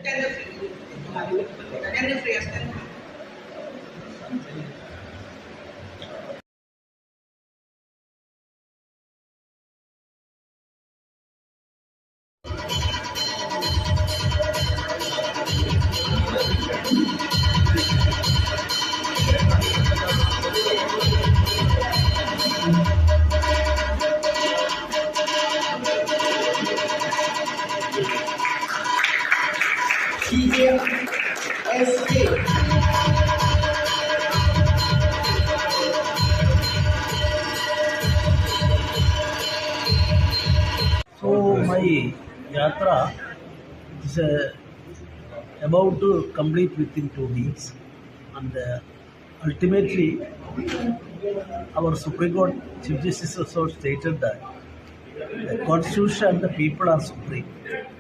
Gender free असते. So my yatra is about to complete within 2 weeks, and ultimately our Supreme Court Chief Justice also stated that the Constitution and the people are supreme.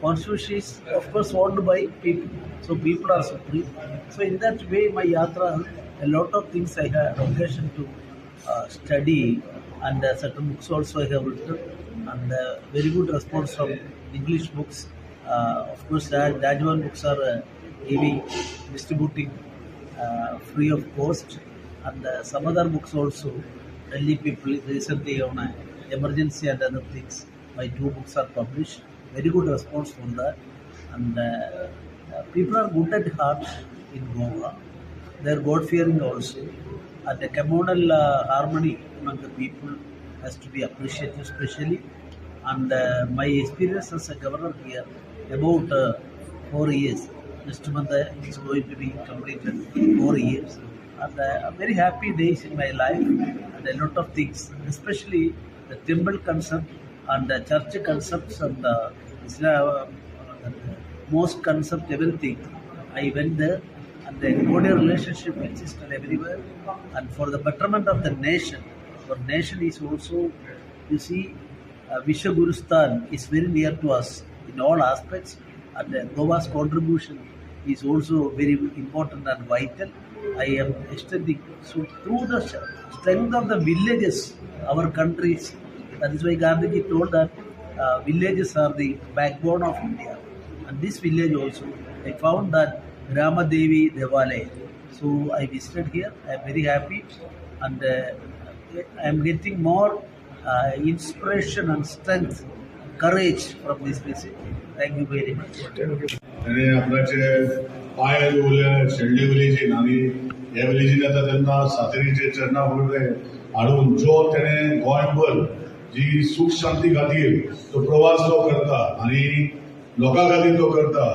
Constitution is of course owned by people, so people are supreme. So in that way, my yatra, a lot of things I had occasion to study, and certain books also I have written, and very good response from English books. Of course, Rajwan books are giving, distributing free of cost, and some other books also. Delhi people recently on emergency and other things. My 2 books are published. Very good response from that, and people are good at heart in Goa. They are God fearing also, and the communal harmony among the people has to be appreciated especially. And my experience as a governor here about 4 years. Next month it's going to be completed 4 years, and very happy days in my life, and a lot of things, especially the temple concept and the church concepts and the Islam mosque concept, everything. I went there, and the good relationship existed everywhere, and for the betterment of the nation. Our nation is also, you see, Vishwaguristan is very near to us in all aspects, and Goa's contribution is also very important and vital. I am extending. So through the strength of the villages, our countries, that is why Gandhiji told that villages are the backbone of India. And this village also, I found that Ramadevi Devalaya. So I visited here. I am very happy, and I am getting more inspiration and strength, courage from this visit. Thank you very much. आणि आपणाचे पाय उरले शेंडे विलेजीन आणि ह्या विलेजीन येता तेन्ना सातेरीचे चरणा वगैरे हाडून जो तेणे गोंयभर जी सुख शांती खातीर तो प्रवास जो करता आणि लोकां खातीर तो करता